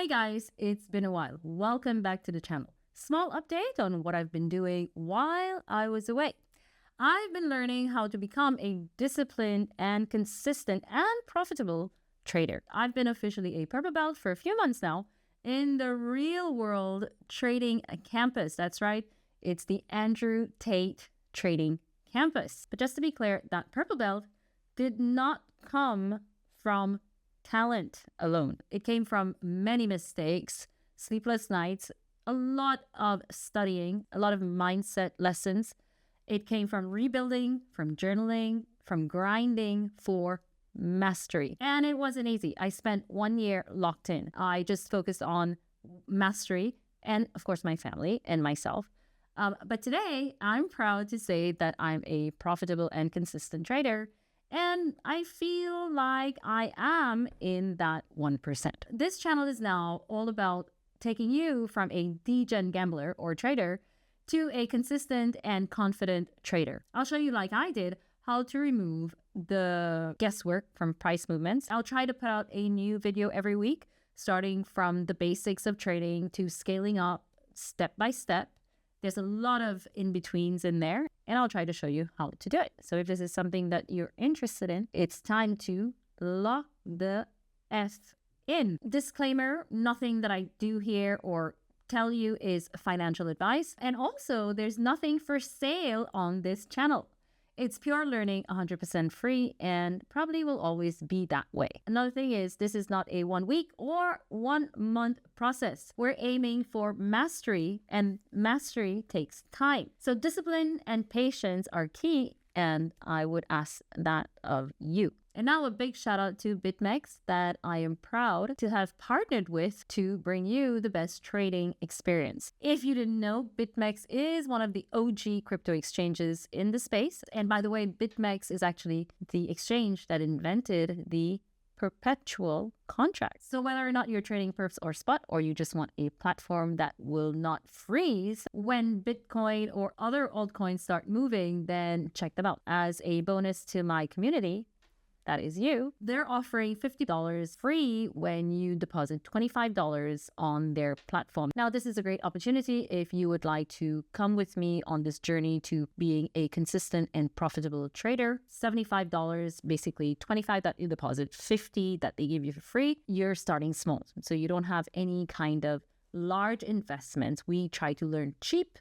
Hey guys, it's been a while. Welcome back to the channel. Small update on what I've been doing while I was away. I've been learning how to become a disciplined and consistent and profitable trader. I've been officially a purple belt for a few months now in the real world trading campus. That's right. It's the Andrew Tate Trading Campus. But just to be clear, that purple belt did not come from talent alone. It came from many mistakes, sleepless nights, a lot of studying, a lot of mindset lessons. It came from rebuilding, from journaling, from grinding for mastery. And it wasn't easy. I spent 1 year locked in. I just focused on mastery and, of course, my family and myself. But today, I'm proud to say that I'm a profitable and consistent trader. And I feel like I am in that 1%. This channel is now all about taking you from a degen gambler or trader to a consistent and confident trader. I'll show you, like I did, how to remove the guesswork from price movements. I'll try to put out a new video every week, starting from the basics of trading to scaling up step by step. There's a lot of in-betweens in there, and I'll try to show you how to do it. So if this is something that you're interested in, it's time to lock the F in. Disclaimer, nothing that I do here or tell you is financial advice. And also, there's nothing for sale on this channel. It's pure learning, 100% free, and probably will always be that way. Another thing is, this is not a 1 week or 1 month process. We're aiming for mastery, and mastery takes time. So discipline and patience are key, and I would ask that of you. And now a big shout out to BitMEX that I am proud to have partnered with to bring you the best trading experience. If you didn't know, BitMEX is one of the OG crypto exchanges in the space. And by the way, BitMEX is actually the exchange that invented the perpetual contract. So whether or not you're trading perps or spot, or you just want a platform that will not freeze when Bitcoin or other altcoins start moving, then check them out. As a bonus to my community, that is you, they're offering $50 free when you deposit $25 on their platform. Now, this is a great opportunity if you would like to come with me on this journey to being a consistent and profitable trader. $75, basically $25 that you deposit, $50 that they give you for free. You're starting small, so you don't have any kind of large investments. We try to learn cheap,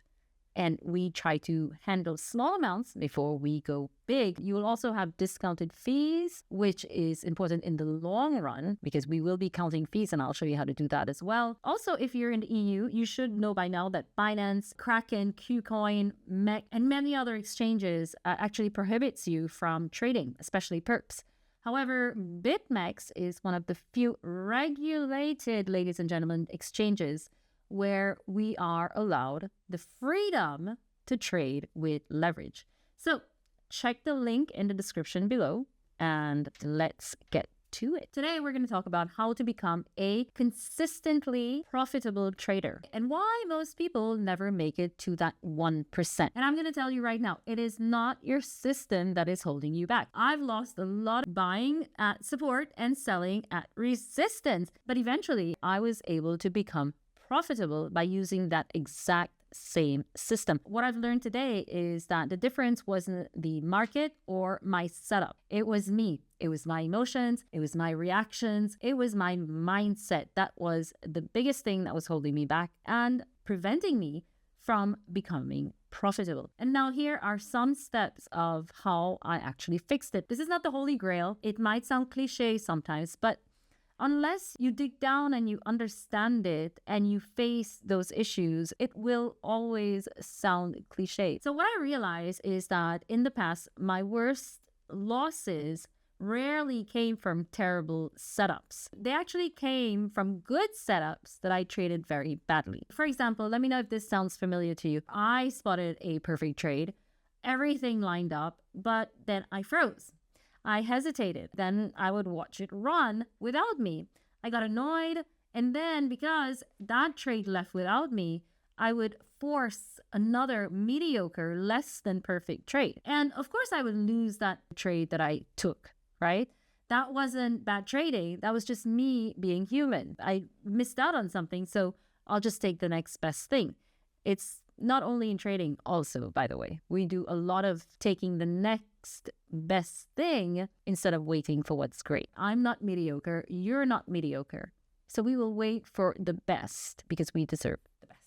and we try to handle small amounts before we go big. You will also have discounted fees, which is important in the long run because we will be counting fees, and I'll show you how to do that as well. Also, if you're in the EU, you should know by now that Binance, Kraken, KuCoin, MEC, and many other exchanges actually prohibits you from trading, especially perps. However, BitMEX is one of the few regulated, ladies and gentlemen, exchanges where we are allowed the freedom to trade with leverage. So check the link in the description below and let's get to it. Today, we're going to talk about how to become a consistently profitable trader and why most people never make it to that 1%. And I'm going to tell you right now, it is not your system that is holding you back. I've lost a lot buying at support and selling at resistance, but eventually I was able to become profitable by using that exact same system. What I've learned today is that the difference wasn't the market or my setup. It was me. It was my emotions. It was my reactions. It was my mindset. That was the biggest thing that was holding me back and preventing me from becoming profitable. And now here are some steps of how I actually fixed it. This is not the holy grail. It might sound cliche sometimes, but unless you dig down and you understand it and you face those issues, it will always sound cliche. So what I realized is that in the past, my worst losses rarely came from terrible setups. They actually came from good setups that I traded very badly. For example, let me know if this sounds familiar to you. I spotted a perfect trade. Everything lined up, but then I froze. I hesitated. Then I would watch it run without me. I got annoyed. And then because that trade left without me, I would force another mediocre, less than perfect trade. And of course, I would lose that trade that I took, right? That wasn't bad trading. That was just me being human. I missed out on something, so I'll just take the next best thing. It's not only in trading, also, by the way. We do a lot of taking the next best thing instead of waiting for what's great. I'm not mediocre. You're not mediocre. So we will wait for the best because we deserve the best.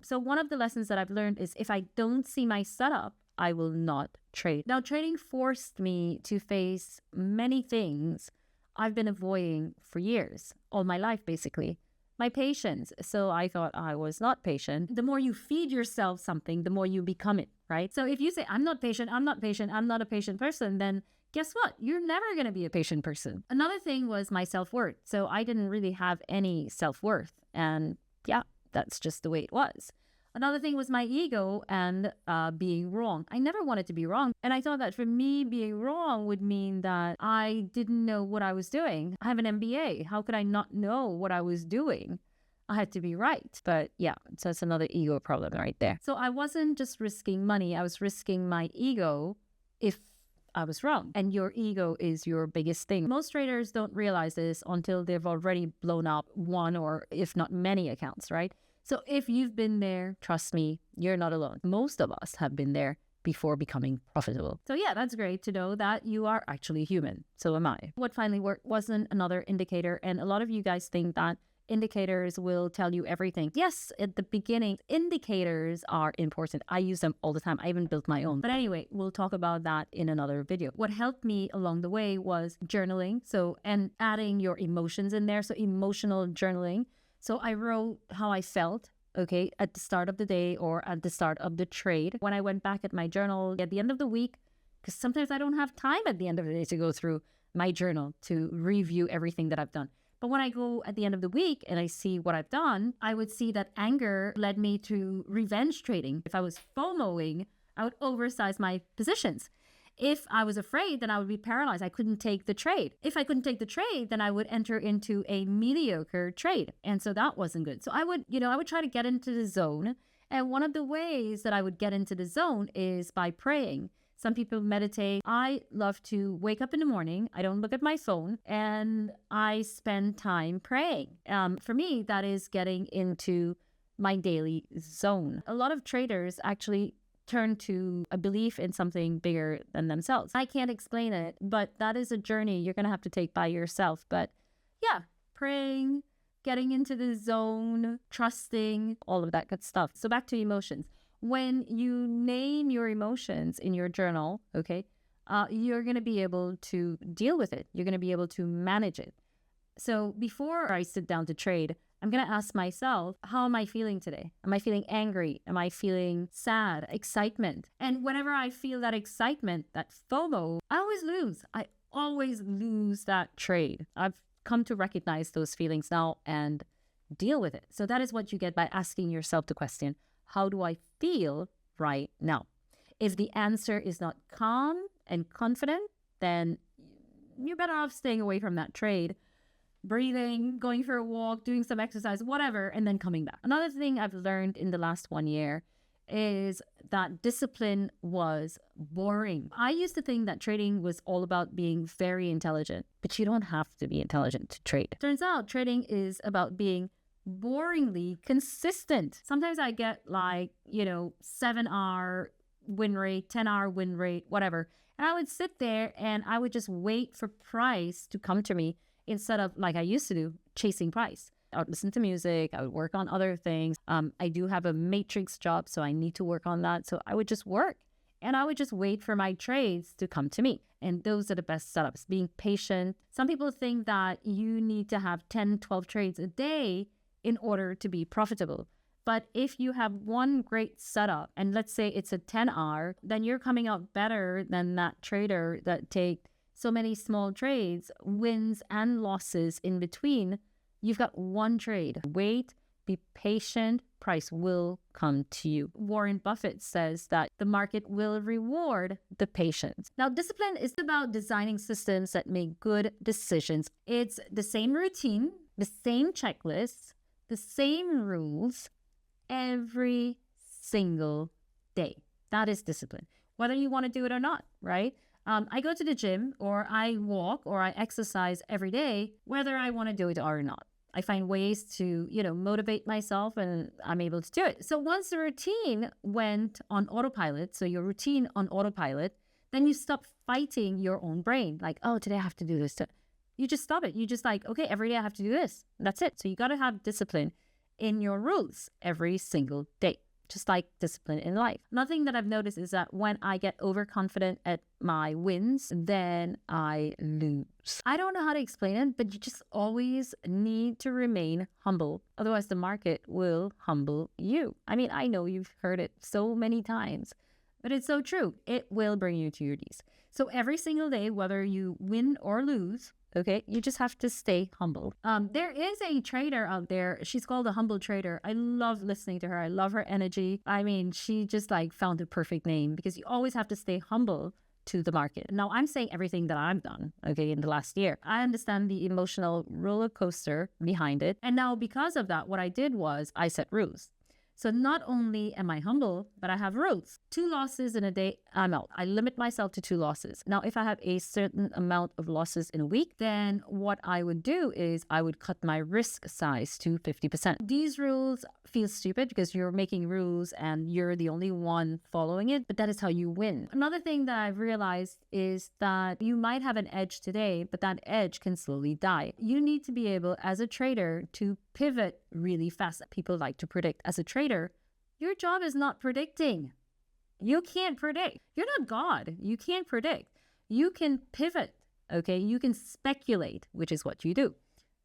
So one of the lessons that I've learned is if I don't see my setup, I will not trade. Now, trading forced me to face many things I've been avoiding for years, all my life, basically. My patience. So I thought I was not patient. The more you feed yourself something, the more you become it, right? So if you say, I'm not patient, I'm not patient, I'm not a patient person, then guess what? You're never going to be a patient person. Another thing was my self-worth. So I didn't really have any self-worth. And yeah, that's just the way it was. Another thing was my ego and being wrong. I never wanted to be wrong. And I thought that for me, being wrong would mean that I didn't know what I was doing. I have an MBA. How could I not know what I was doing? I had to be right. But yeah, so it's another ego problem right there. So I wasn't just risking money. I was risking my ego if I was wrong. And your ego is your biggest thing. Most traders don't realize this until they've already blown up one or if not many accounts, right? So if you've been there, trust me, you're not alone. Most of us have been there before becoming profitable. So yeah, that's great to know that you are actually human. So am I. What finally worked wasn't another indicator. And a lot of you guys think that indicators will tell you everything. Yes, at the beginning, indicators are important. I use them all the time. I even built my own. But anyway, we'll talk about that in another video. What helped me along the way was journaling. And adding your emotions in there. So emotional journaling. So I wrote how I felt, okay, at the start of the day or at the start of the trade. When I went back at my journal at the end of the week, because sometimes I don't have time at the end of the day to go through my journal to review everything that I've done. But when I go at the end of the week and I see what I've done, I would see that anger led me to revenge trading. If I was FOMOing, I would oversize my positions. If I was afraid, then I would be paralyzed. I couldn't take the trade. If I couldn't take the trade, then I would enter into a mediocre trade. And so that wasn't good. So I would try to get into the zone. And one of the ways that I would get into the zone is by praying. Some people meditate. I love to wake up in the morning. I don't look at my phone and I spend time praying. For me, that is getting into my daily zone. A lot of traders actually turn to a belief in something bigger than themselves. I can't explain it, but that is a journey you're going to have to take by yourself. But yeah, praying, getting into the zone, trusting, all of that good stuff. So back to emotions. When you name your emotions in your journal, okay, you're going to be able to deal with it. You're going to be able to manage it. So before I sit down to trade, I'm going to ask myself, how am I feeling today? Am I feeling angry? Am I feeling sad, excitement? And whenever I feel that excitement, that FOMO, I always lose that trade. I've come to recognize those feelings now and deal with it. So that is what you get by asking yourself the question, how do I feel right now? If the answer is not calm and confident, then you're better off staying away from that trade. Breathing, going for a walk, doing some exercise, whatever, and then coming back. Another thing I've learned in the last 1 year is that discipline was boring. I used to think that trading was all about being very intelligent, but you don't have to be intelligent to trade. Turns out trading is about being boringly consistent. Sometimes I get 7-hour win rate, 10-hour win rate, whatever. And I would sit there and I would just wait for price to come to me, instead of, like I used to do, chasing price. I would listen to music. I would work on other things. I do have a matrix job, so I need to work on that. So I would just work and I would just wait for my trades to come to me. And those are the best setups, being patient. Some people think that you need to have 10, 12 trades a day in order to be profitable. But if you have one great setup, and let's say it's a 10-hour, then you're coming out better than that trader that take so many small trades, wins and losses in between. You've got one trade. Wait, be patient, price will come to you. Warren Buffett says that the market will reward the patience. Now, discipline is about designing systems that make good decisions. It's the same routine, the same checklists, the same rules every single day. That is discipline, whether you want to do it or not, right? I go to the gym or I walk or I exercise every day, whether I want to do it or not. I find ways to, motivate myself and I'm able to do it. So once the routine went on autopilot, so your routine on autopilot, then you stop fighting your own brain. Like, oh, today I have to do this. You just stop it. You just like, okay, every day I have to do this. That's it. So you got to have discipline in your rules every single day, just like discipline in life. Nothing that I've noticed is that when I get overconfident at my wins, then I lose. I don't know how to explain it, but you just always need to remain humble. Otherwise, the market will humble you. I mean, I know you've heard it so many times, but it's so true. It will bring you to your knees. So every single day, whether you win or lose, okay, you just have to stay humble. There is a trader out there. She's called a humble trader. I love listening to her. I love her energy. I mean, she just like found a perfect name because you always have to stay humble to the market. Now, I'm saying everything that I've done, okay, in the last year. I understand the emotional roller coaster behind it. And now because of that, what I did was I set rules. So not only am I humble, but I have rules. 2 losses in a day, I'm out. I limit myself to 2 losses. Now, if I have a certain amount of losses in a week, then what I would do is I would cut my risk size to 50%. These rules feel stupid because you're making rules and you're the only one following it, but that is how you win. Another thing that I've realized is that you might have an edge today, but that edge can slowly die. You need to be able, as a trader, to pivot really fast. People like to predict. As a trader, your job is not predicting. You can't predict. You're not God. You can't predict. You can pivot, okay? You can speculate, which is what you do.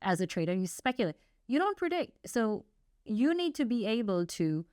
As a trader, you speculate. You don't predict. So you need to be able to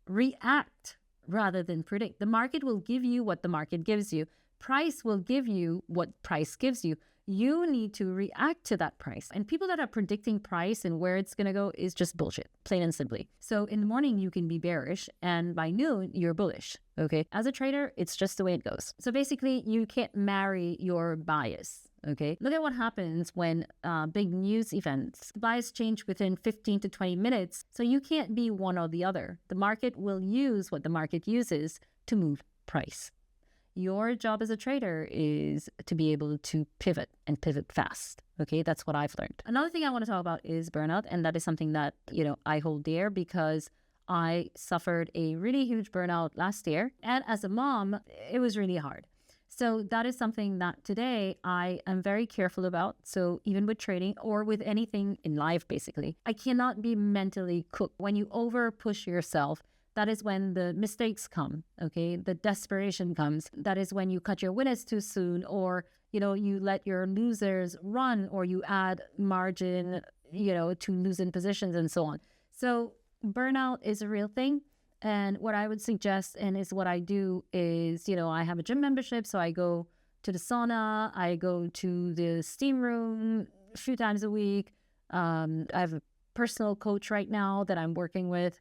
react rather than predict. The market will give you what the market gives you. Price will give you what price gives you. You need to react to that price. And people that are predicting price and where it's going to go is just bullshit, plain and simply. So in the morning, you can be bearish and by noon, you're bullish. Okay. As a trader, it's just the way it goes. So basically, you can't marry your bias. Okay. Look at what happens when big news events. The bias change within 15 to 20 minutes. So you can't be one or the other. The market will use what the market uses to move price. Your job as a trader is to be able to pivot and pivot fast. Okay, that's what I've learned. Another thing I want to talk about is burnout. And that is something that, I hold dear because I suffered a really huge burnout last year. And as a mom, it was really hard. So that is something that today I am very careful about. So even with trading or with anything in life, basically, I cannot be mentally cooked. When you over push yourself, that is when the mistakes come, okay? The desperation comes. That is when you cut your winners too soon or, you let your losers run or you add margin, to losing positions and so on. So burnout is a real thing. And what I would suggest and is what I do is, I have a gym membership. So I go to the sauna, I go to the steam room a few times a week. I have a personal coach right now that I'm working with.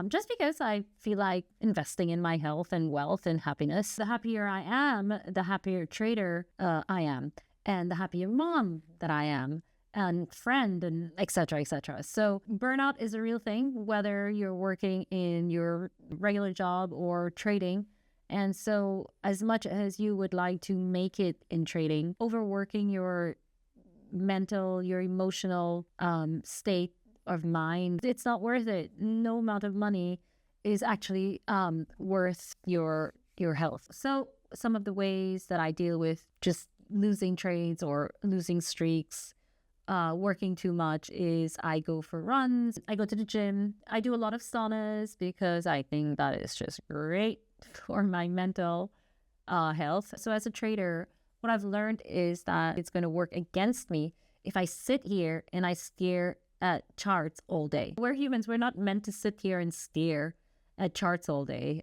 Just because I feel like investing in my health and wealth and happiness. The happier I am, the happier trader I am, and the happier mom that I am, and friend, and et cetera, et cetera. So burnout is a real thing, whether you're working in your regular job or trading. And so as much as you would like to make it in trading, overworking your mental, your emotional state of mind, it's not worth it. No amount of money is actually worth your health. So some of the ways that I deal with just losing trades or losing streaks, working too much is I go for runs, I go to the gym, I do a lot of saunas because I think that is just great for my mental health. So as a trader, what I've learned is that it's going to work against me if I sit here and I stare at charts all day. We're humans. We're not meant to sit here and stare at charts all day.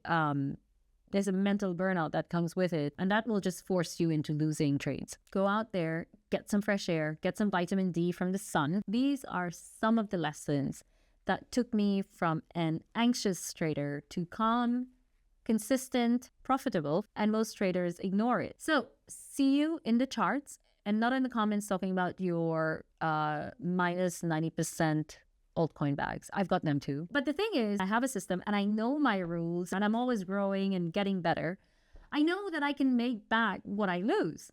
There's a mental burnout that comes with it, and that will just force you into losing trades. Go out there, get some fresh air, get some vitamin D from the sun. These are some of the lessons that took me from an anxious trader to calm, consistent, profitable, and most traders ignore it. So see you in the charts. And not in the comments talking about your minus 90% altcoin bags. I've got them too. But the thing is, I have a system and I know my rules and I'm always growing and getting better. I know that I can make back what I lose.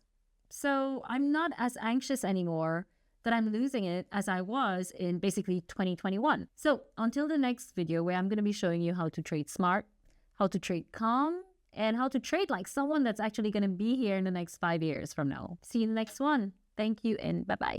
So I'm not as anxious anymore that I'm losing it as I was in basically 2021. So until the next video where I'm going to be showing you how to trade smart, how to trade calm, and how to trade like someone that's actually going to be here in the next 5 years from now. See you in the next one. Thank you and bye-bye.